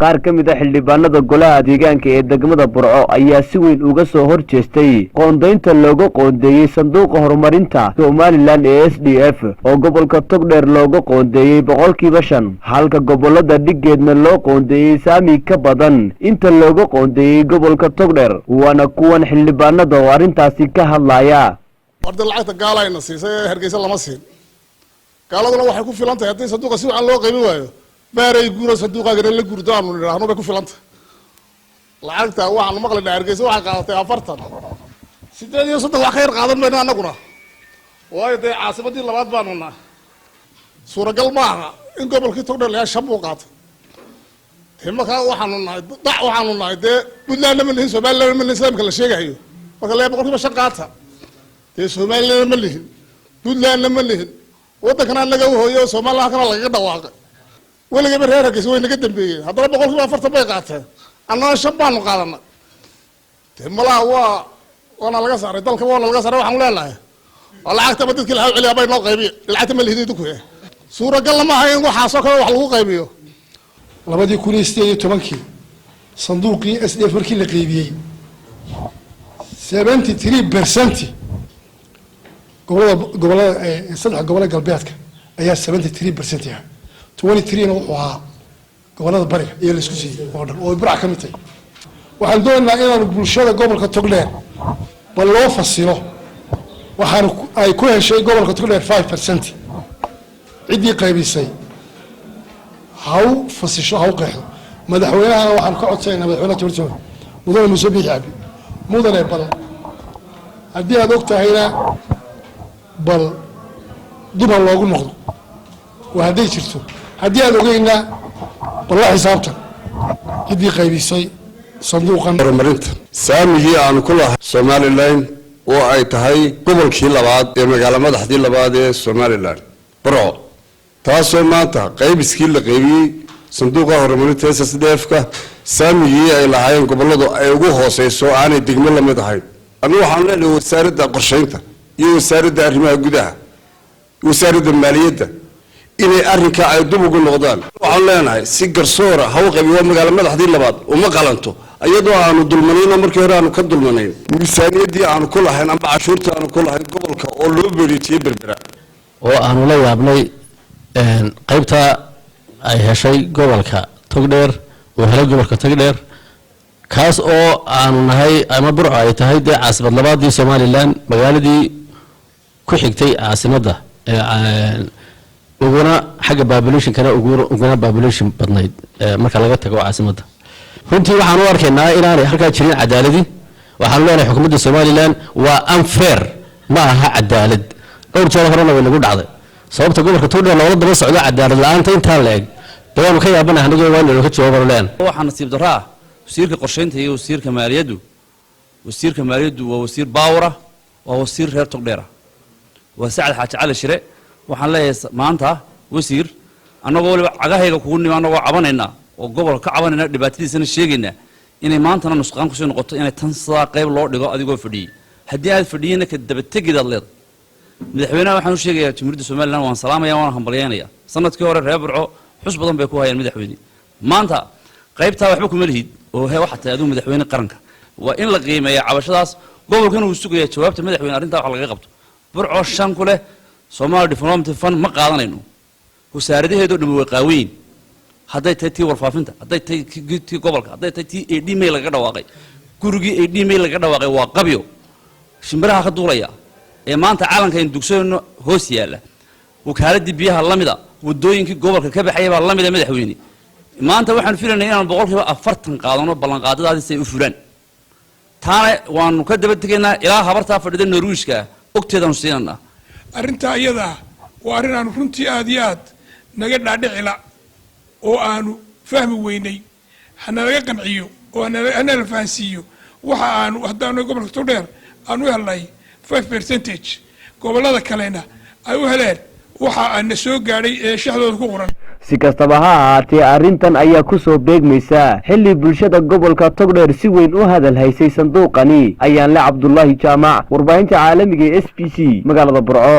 qaar ka mid ah xildhibaanada golaha deegaanka ee degmada Burco ayaa si weyn uga soo horjeestay qoondeynta looga qoondeeyay sanduuqa horumarinta Somaliland ee SDF oo gobolka Togdheer looga qoondeeyay 5% halka gobolada dhigeedna loo qoondeeyay saami ka badan inta looga qoondeeyay gobolka Togdheer waana kuwan xildhibaanada oo arintaasi ka hadlaya warda lacagta gaalayna siisay Hargeysa lama siin gaaladuna waxay ku filan tahay haddii sanduuqa si aan loo qaybin waayo baaray guura sanduuqaagana la gurdaan u niraahno bay ku filanta lacagta waxaan maqlaynaa Hargeysa waxa qaadatay 40 sideed iyo soddon wax ka yar qaadan mayna anaguna waayo day caasimadii labaad baan unaa suuragal maaha in gobolkii Togdheer la shab u qaato himaka waxaanu nahay dee Puntland ma lihin Somaliland ma lihin Islaamka la sheegayo marka la boqolkiiba shan qaata dee Somaliland ma lihin Puntland ma lihin waddankana laga hooyo Soomaaliya kana laga dhawaaqay weliga reer Hargeysa way naga dambeeyeen haddana boqolkiiba 40 bay qaateen annana shan baan qaadanay timalaha waana laga saaray dalka waana laga saaray waxaan leenahay lacagta dadkii la celiya bay noo qaybiyo lacagta ma lihiin idinku suuragal ma aha in waxa soo kale wax lagu qaybiyo 2018 sanduuqii SDF markii la qaybiyay 73% gobolada saddex gobolada galbeedka ayaa 73% yahay 23 wuxuu ahaa gobolada bariga iyo la isku siiyay oo dhan oo Burco ka mid tahay waxaan doonaynaa inaan bulshada gobolka Togdheer bal loo fasiro waxaan ay ku heshay gobolka Togdheer 5% cidii qaybisay haw fasisho haw qeexdo madaxweynaha waxaan ka codsaynaa madaxweynaha Togdheer mudane Muuse Biixi Cabdi mudane bal haddii aad ogtahayna bal dib loogu noqdo waa haday jirto haddii aad ogeyna bal la xisaabtan cidii qaybisay sanduuqan horumarinta saamigii aan ku lahaa Somaliland oo ay tahay gobolkii labaad ee magaalo madaxdii labaad ee Somaliland Burco taasoo maanta qaybiskii la qaybiyay sanduuqa horumarinta SDF-ka saamigii ay lahaayeen goboladu ay ugu hooseyso aanay degmo la mid ahayn anigu waxaan leenahay wasaaradda qorsheynta iyo wasaaradda arrimaha gudaha wasaaradda maaliyadda inay arrinka ay dib ugu noqdaan waxaan leenahay si garsoora haw qaybiyo magaalo madaxdii labaad uma qalanto ayadoo aanu dulmanayno markii hore aanu ka dulmanayn miisaaniyadii aanu ku lahayn ama cashuurtii aanu ku lahayn gobolka oo loo beeriyay berbera oo aanu la yaabnay qaybta ay heshay gobolka Togdheer oo helay gobolka Togdheer kaas oo aanu nahay ama Burco ay tahay dee caasimad labaadii Somaliland magaaladii ku xigtay caasimadda uguna xagga population kana uguna population badnayd marka laga tago caasimadda runtii waxaan u arkaynaa inaanay halka jirin cadaalad waxaan leenahay xukuumadda Somaliland waa unfair ma aha cadaalad dhowr jeer horena way nagu dhacday sababta gobolka Togdheer loo daba socdo cadaalad la'aanta inta la eg dawaan ka yaabanahay anagu waan ka jawaab leen waxaan nasiib daraa wasiirka qorsheynta iyo wasiirka maaliyaddu waa wasiir baawra waa wasiir reer Togdheer waa Saacad Xaaji Cali Shire waxaan leeyahay maanta wasiir anagoo waliba cagahayga kugu nimaanagoo cabanayna oo gobolka ka cabanayna dhibaatadiisana sheegayna inay maantana nusqaan ku soo noqoto inay tan sida qayb loo dhigo adigoo fadhiyay haddii aad fadhiyayna ka daba tegidaad leedahay madaxweynaha waxaan u sheegayaa Jamhuuriyadda Somaliland waan salaamayaa waan hambalyeynaya sanadkii hore reer Burco xus badan bay ku hayeen madaxweyne maanta qaybta waxba kuma lihid oo waxa tahay aduu madaxweyne qaranka waa in la qiimeeyo cabashadaas gobolkana uu sugayaa jawaabta madaxweyne arrinta wax laga qabto Burco shan ku leh Somali Development Fund ma qaadanayno wasaaradaheedu dhimo way qaaweyn hadday tahay tii warfaafinta hadday tahay tii gobolka hadday tahay tii email laga dhawaaqay gurigii email laga dhawaaqay waa qabyo shimbiraha ka duulaya ee maanta caalanka in dugsiino hoos yaala wakaaladii biyaha lamida wadooyinkii gobolka ka baxay baa lamida madaxweyne maanta waxaan filaynaa inaan 40% qaadano ballan qaadadaadii ay u fulaan taana waanu ka daba tegaynaa ilaa habarta fadhida Norwishka ogteedan siinana arrinta iyada waa arrin aan runtii aad iyo aad naga dhaadhicila oo aanu fahmi weynay hana laga qanciyo oo hana la fahansiiyo waxa aanu haddaanu gobolka Togdheer aanu helnay 5% gobolada kalena ay u heleen waxa aan soo gaaray ee shaxdooda ku qoran si kastaba ha ahaatee arrintan ayaa ku soo beegmaysa xilli bulshada gobolka Togdheer si weyn u hadal haysay sanduuqani ayaan la Cabdullaahi Jaamac warbaahinta caalamiga SPC magaalada Burco.